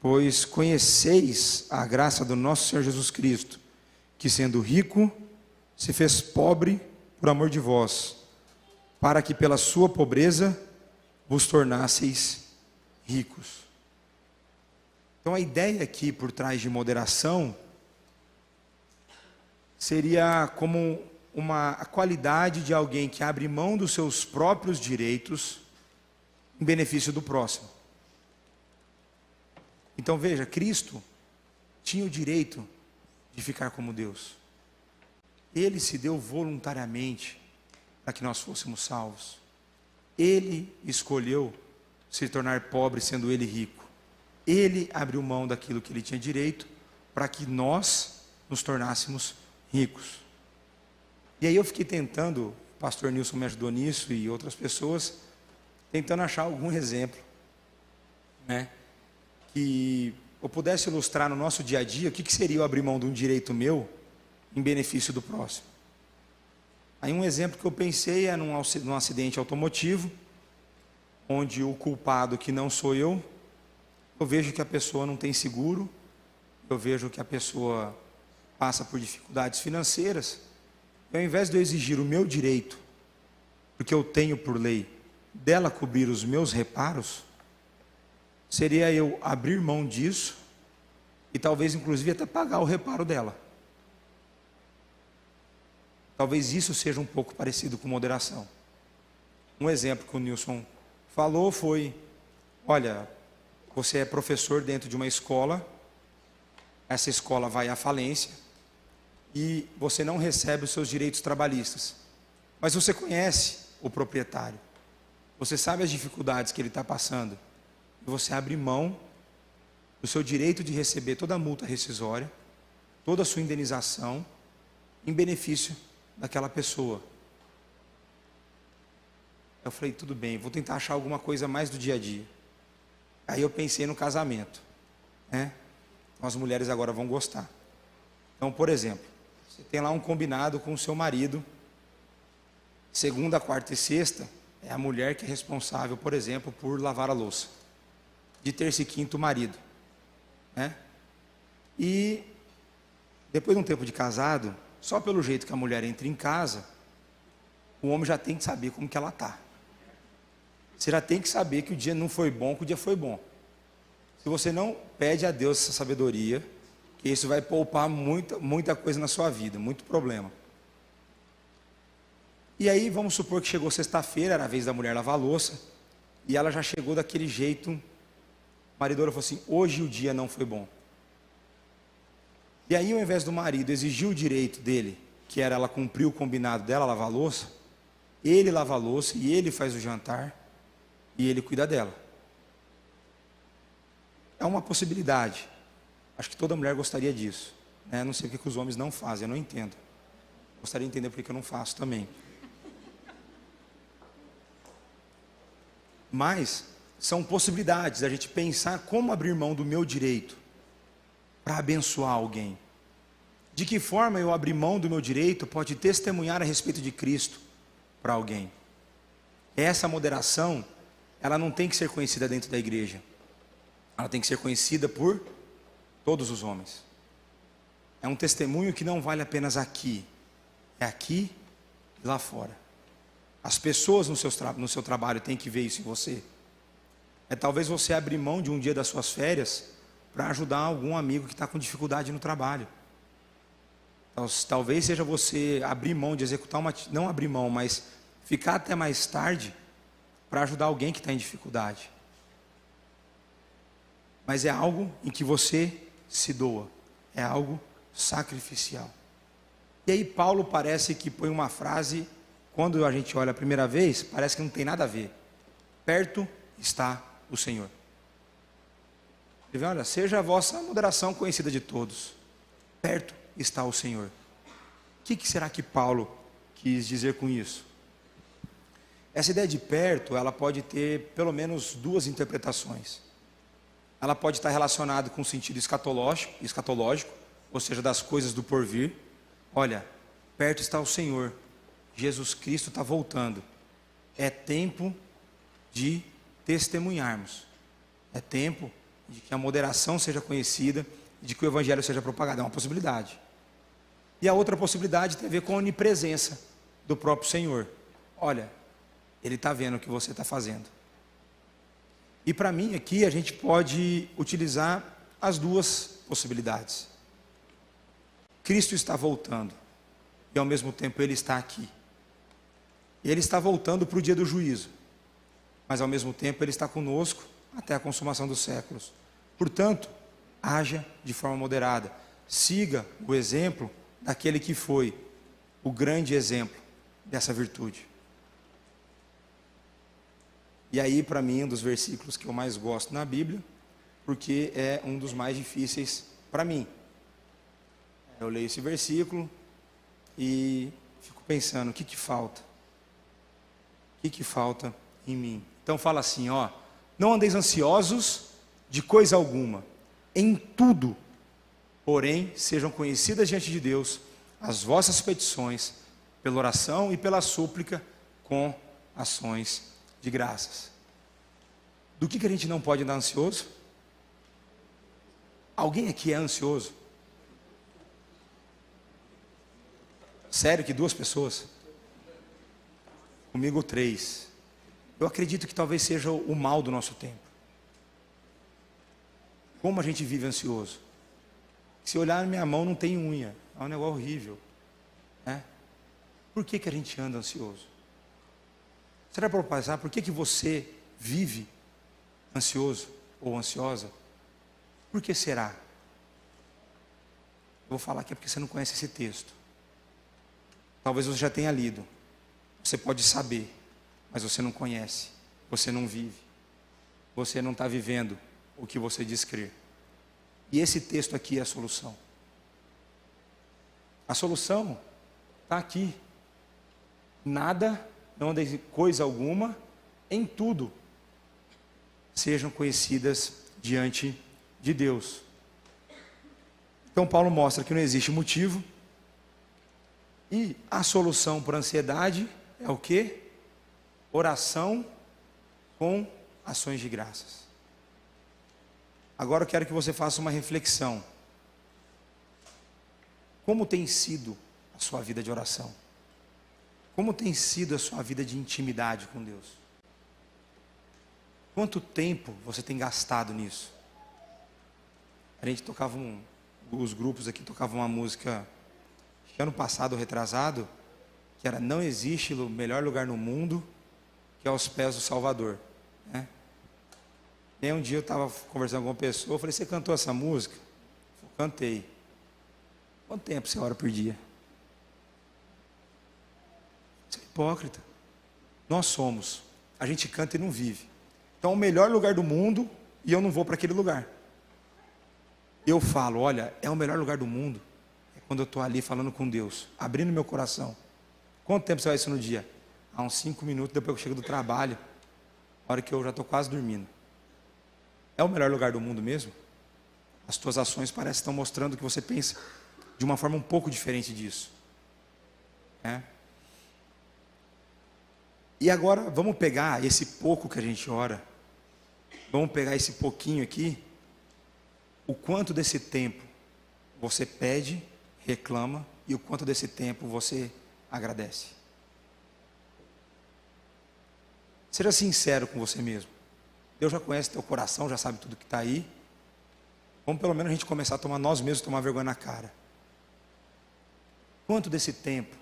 pois conheceis a graça do nosso Senhor Jesus Cristo, que sendo rico, se fez pobre por amor de vós, para que pela sua pobreza vos tornasseis ricos. Então a ideia aqui por trás de moderação seria como a qualidade de alguém que abre mão dos seus próprios direitos em benefício do próximo. Então veja, Cristo tinha o direito de ficar como Deus. Ele se deu voluntariamente para que nós fôssemos salvos. Ele escolheu se tornar pobre sendo ele rico. Ele abriu mão daquilo que ele tinha direito para que nós nos tornássemos ricos. E aí eu fiquei tentando, o pastor Nilson me ajudou nisso e outras pessoas, tentando achar algum exemplo, que eu pudesse ilustrar no nosso dia a dia o que seria eu abrir mão de um direito meu em benefício do próximo. Aí um exemplo que eu pensei é num acidente automotivo, onde o culpado, que não sou eu vejo que a pessoa não tem seguro, eu vejo que a pessoa passa por dificuldades financeiras, e ao invés de eu exigir o meu direito, porque eu tenho por lei, dela cobrir os meus reparos, seria eu abrir mão disso, e talvez inclusive até pagar o reparo dela. Talvez isso seja um pouco parecido com moderação. Um exemplo que o Nilson falou foi: olha, você é professor dentro de uma escola, essa escola vai à falência, e você não recebe os seus direitos trabalhistas, mas você conhece o proprietário, você sabe as dificuldades que ele está passando, e você abre mão do seu direito de receber toda a multa rescisória, toda a sua indenização, em benefício daquela pessoa. Eu falei, tudo bem, vou tentar achar alguma coisa mais do dia a dia. Aí eu pensei no casamento, As mulheres agora vão gostar. Então, por exemplo, você tem lá um combinado com o seu marido, segunda, quarta e sexta, é a mulher que é responsável, por exemplo, por lavar a louça. De terça e quinta, o marido. E depois de um tempo de casado, só pelo jeito que a mulher entra em casa, o homem já tem que saber como que ela está. Você já tem que saber que o dia não foi bom, que o dia foi bom. Se você não pede a Deus essa sabedoria, que isso vai poupar muita coisa na sua vida, muito problema. E aí vamos supor que chegou sexta-feira, era a vez da mulher lavar a louça, e ela já chegou daquele jeito. O marido falou assim: hoje o dia não foi bom. E aí, ao invés do marido exigir o direito dele, que era ela cumprir o combinado dela lavar a louça, ele lava a louça e ele faz o jantar e ele cuida dela. É uma possibilidade. Acho que toda mulher gostaria disso, Não sei o que os homens não fazem, eu não entendo. Gostaria de entender por que eu não faço também. Mas são possibilidades a gente pensar como abrir mão do meu direito para abençoar alguém. De que forma eu abrir mão do meu direito pode testemunhar a respeito de Cristo para alguém. Essa moderação, ela não tem que ser conhecida dentro da igreja. Ela tem que ser conhecida por todos os homens. É um testemunho que não vale apenas aqui. É aqui e lá fora. As pessoas no seu trabalho têm que ver isso em você. É talvez você abrir mão de um dia das suas férias para ajudar algum amigo que está com dificuldade no trabalho. Talvez seja você abrir mão de executar não abrir mão, mas ficar até mais tarde para ajudar alguém que está em dificuldade. Mas é algo em que você se doa, é algo sacrificial. E aí Paulo parece que põe uma frase quando a gente olha a primeira vez, parece que não tem nada a ver. Perto está o Senhor. Ele vem, olha, seja a vossa moderação conhecida de todos. Perto está o Senhor. O que será que Paulo quis dizer com isso? Essa ideia de perto, ela pode ter pelo menos duas interpretações. Ela pode estar relacionada com o sentido escatológico, ou seja, das coisas do porvir. Olha, perto está o Senhor, Jesus Cristo está voltando. É tempo de testemunharmos. É tempo de que a moderação seja conhecida e de que o Evangelho seja propagado. É uma possibilidade. E a outra possibilidade tem a ver com a onipresença do próprio Senhor. Olha, Ele está vendo o que você está fazendo. E para mim aqui a gente pode utilizar as duas possibilidades. Cristo está voltando e ao mesmo tempo Ele está aqui. Ele está voltando para o dia do juízo, mas ao mesmo tempo Ele está conosco até a consumação dos séculos. Portanto, haja de forma moderada. Siga o exemplo daquele que foi o grande exemplo dessa virtude. E aí, para mim, um dos versículos que eu mais gosto na Bíblia, porque é um dos mais difíceis para mim. Eu leio esse versículo e fico pensando, o que falta? O que falta em mim? Então fala assim, ó, não andeis ansiosos de coisa alguma, em tudo, porém, sejam conhecidas diante de Deus as vossas petições, pela oração e pela súplica, com ações de graças. Do que a gente não pode andar ansioso? Alguém aqui é ansioso? Sério que 2 pessoas? Comigo 3. Eu acredito que talvez seja o mal do nosso tempo. Como a gente vive ansioso? Se olhar na minha mão não tem unha, é um negócio horrível, né? Por que a gente anda ansioso? Será para pensar por que você vive ansioso ou ansiosa? Por que será? Eu vou falar que é porque você não conhece esse texto. Talvez você já tenha lido. Você pode saber, mas você não conhece. Você não vive. Você não está vivendo o que você diz crer. E esse texto aqui é a solução. A solução está aqui. Nada, não andem coisa alguma, em tudo, sejam conhecidas diante de Deus. Então Paulo mostra que não existe motivo. E a solução para a ansiedade é o quê? Oração com ações de graças. Agora eu quero que você faça uma reflexão. Como tem sido a sua vida de oração? Como tem sido a sua vida de intimidade com Deus? Quanto tempo você tem gastado nisso? A gente tocava os grupos aqui tocavam uma música, acho que ano passado, retrasado, que era "Não existe melhor lugar no mundo que aos pés do Salvador", né? E aí um dia eu estava conversando com uma pessoa, eu falei, você cantou essa música? Eu cantei. Quanto tempo você ora por dia? Você é hipócrita. Nós somos. A gente canta e não vive. Então o melhor lugar do mundo, e eu não vou para aquele lugar. Eu falo, olha, é o melhor lugar do mundo, é quando eu estou ali falando com Deus, abrindo meu coração. Quanto tempo você vai isso no dia? Há uns 5 minutos depois que eu chego do trabalho, a hora que eu já estou quase dormindo. É o melhor lugar do mundo mesmo? As tuas ações parecem que estão mostrando que você pensa de uma forma um pouco diferente disso. E agora vamos pegar esse pouco que a gente ora, vamos pegar esse pouquinho aqui, o quanto desse tempo você pede, reclama, e o quanto desse tempo você agradece. Seja sincero com você mesmo. Deus já conhece teu coração, já sabe tudo que está aí. Vamos pelo menos a gente começar a tomar nós mesmos, tomar vergonha na cara. Quanto desse tempo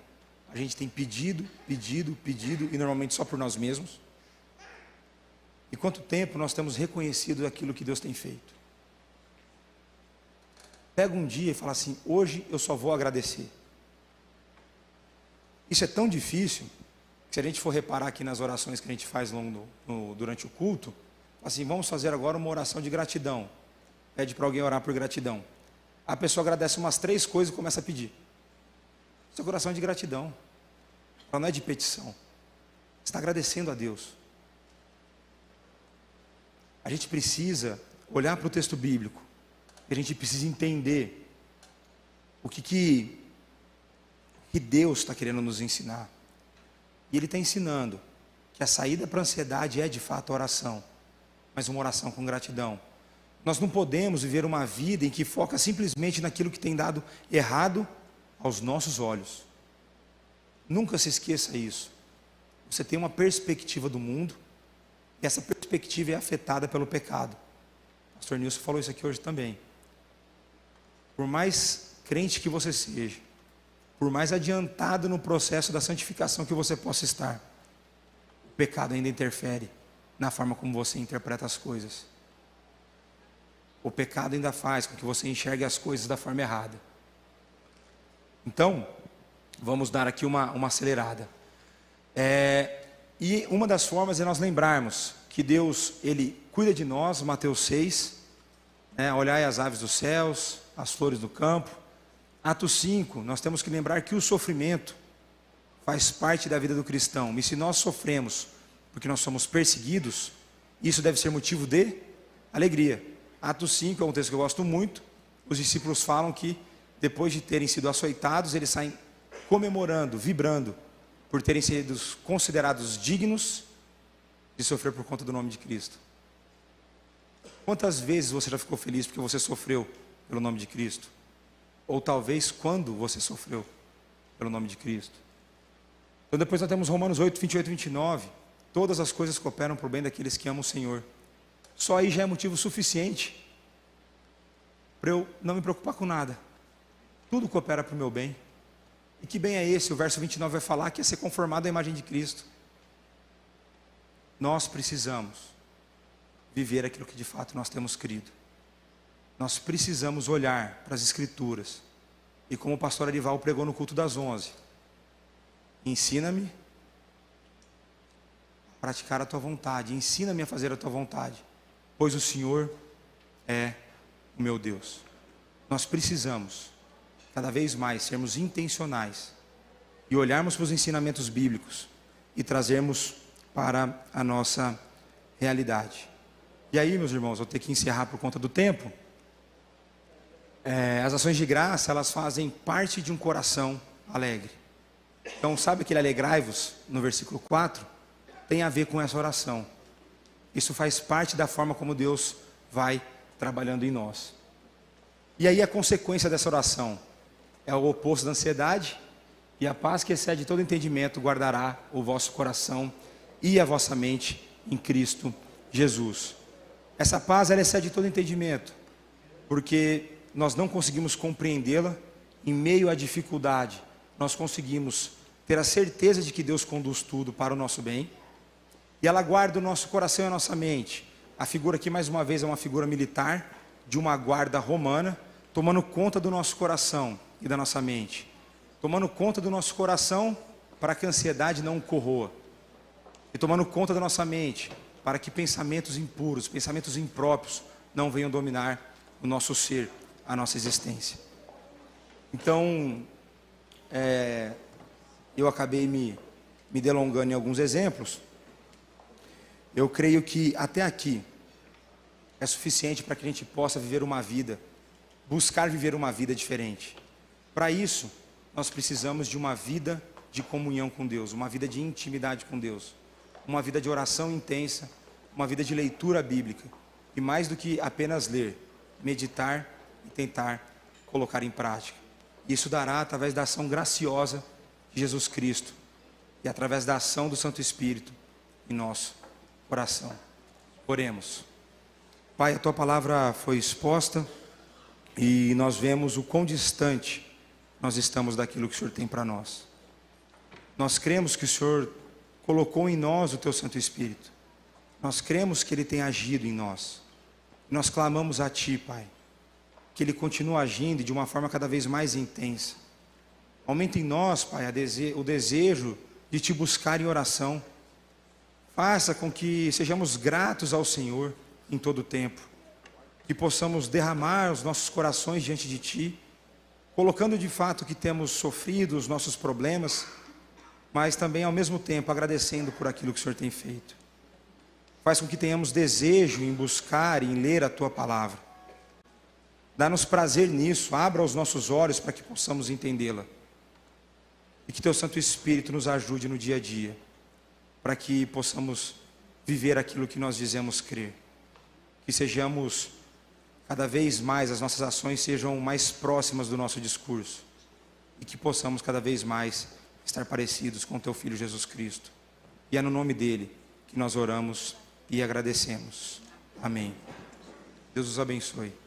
a gente tem pedido, e normalmente só por nós mesmos? E quanto tempo nós temos reconhecido aquilo que Deus tem feito? Pega um dia e fala assim, hoje eu só vou agradecer. Isso é tão difícil Se a gente for reparar aqui nas orações que a gente faz durante o culto, assim, vamos fazer agora uma oração de gratidão. Pede para alguém orar por gratidão. A pessoa agradece umas 3 coisas e começa a pedir. Isso é oração de gratidão. Ela não é de petição. Você está agradecendo a Deus. A gente precisa olhar para o texto bíblico. A gente precisa entender o que Deus está querendo nos ensinar. E Ele está ensinando que a saída para a ansiedade é de fato a oração, mas uma oração com gratidão. Nós não podemos viver uma vida em que foca simplesmente naquilo que tem dado errado aos nossos olhos. Nunca se esqueça isso. Você tem uma perspectiva do mundo, e essa perspectiva é afetada pelo pecado. O pastor Nilson falou isso aqui hoje também. Por mais crente que você seja, por mais adiantado no processo da santificação que você possa estar, o pecado ainda interfere na forma como você interpreta as coisas. O pecado ainda faz com que você enxergue as coisas da forma errada. Então, vamos dar aqui uma acelerada. E uma das formas é nós lembrarmos que Deus, Ele cuida de nós, Mateus 6, olhai as aves dos céus, as flores do campo. Atos 5, nós temos que lembrar que o sofrimento faz parte da vida do cristão. E se nós sofremos porque nós somos perseguidos, isso deve ser motivo de alegria. Atos 5 é um texto que eu gosto muito. Os discípulos falam que depois de terem sido açoitados, eles saem comemorando, vibrando, por terem sido considerados dignos de sofrer por conta do nome de Cristo. Quantas vezes você já ficou feliz porque você sofreu pelo nome de Cristo? Ou talvez quando você sofreu pelo nome de Cristo? Então depois nós temos Romanos 8, 28 e 29. Todas as coisas cooperam para o bem daqueles que amam o Senhor. Só aí já é motivo suficiente para eu não me preocupar com nada. Tudo coopera para o meu bem. E que bem é esse? O verso 29 vai falar que é ser conformado à imagem de Cristo. Nós precisamos viver aquilo que de fato nós temos crido. Nós precisamos olhar para as Escrituras. E como o pastor Arival pregou no culto das 11, ensina-me a praticar a tua vontade, ensina-me a fazer a tua vontade, pois o Senhor é o meu Deus. Nós precisamos cada vez mais sermos intencionais e olharmos para os ensinamentos bíblicos e trazermos para a nossa realidade. E aí, meus irmãos, vou ter que encerrar por conta do tempo. As ações de graça, elas fazem parte de um coração alegre. Então, sabe aquele alegrai-vos no versículo 4? Tem a ver com essa oração. Isso faz parte da forma como Deus vai trabalhando em nós. E aí a consequência dessa oração é o oposto da ansiedade, e a paz que excede todo entendimento guardará o vosso coração e a vossa mente em Cristo Jesus. Essa paz, ela excede todo entendimento, porque nós não conseguimos compreendê-la em meio à dificuldade. Nós conseguimos ter a certeza de que Deus conduz tudo para o nosso bem, e ela guarda o nosso coração e a nossa mente. A figura aqui, mais uma vez, é uma figura militar, de uma guarda romana, tomando conta do nosso coração e da nossa mente, tomando conta do nosso coração para que a ansiedade não o corroa, e tomando conta da nossa mente para que pensamentos impuros, pensamentos impróprios não venham dominar o nosso ser, a nossa existência. Então, eu acabei me delongando em alguns exemplos. Eu creio que até aqui é suficiente para que a gente possa viver uma vida, buscar viver uma vida diferente. Para isso, nós precisamos de uma vida de comunhão com Deus, uma vida de intimidade com Deus, uma vida de oração intensa, uma vida de leitura bíblica, e mais do que apenas ler, meditar e tentar colocar em prática. Isso dará através da ação graciosa de Jesus Cristo e através da ação do Santo Espírito em nosso coração. Oremos. Pai, a tua palavra foi exposta e nós vemos o quão distante nós estamos daquilo que o Senhor tem para nós. Nós cremos que o Senhor colocou em nós o teu Santo Espírito. Nós cremos que Ele tem agido em nós. Nós clamamos a Ti, Pai, que Ele continue agindo de uma forma cada vez mais intensa. Aumenta em nós, Pai, o desejo de te buscar em oração. Faça com que sejamos gratos ao Senhor em todo o tempo, que possamos derramar os nossos corações diante de Ti, colocando de fato que temos sofrido os nossos problemas, mas também ao mesmo tempo agradecendo por aquilo que o Senhor tem feito. Faz com que tenhamos desejo em buscar e em ler a Tua palavra. Dá-nos prazer nisso, abra os nossos olhos para que possamos entendê-la. E que Teu Santo Espírito nos ajude no dia a dia, para que possamos viver aquilo que nós dizemos crer. Que sejamos cada vez mais, as nossas ações sejam mais próximas do nosso discurso. E que possamos cada vez mais estar parecidos com Teu Filho Jesus Cristo. E é no nome dEle que nós oramos e agradecemos. Amém. Deus os abençoe.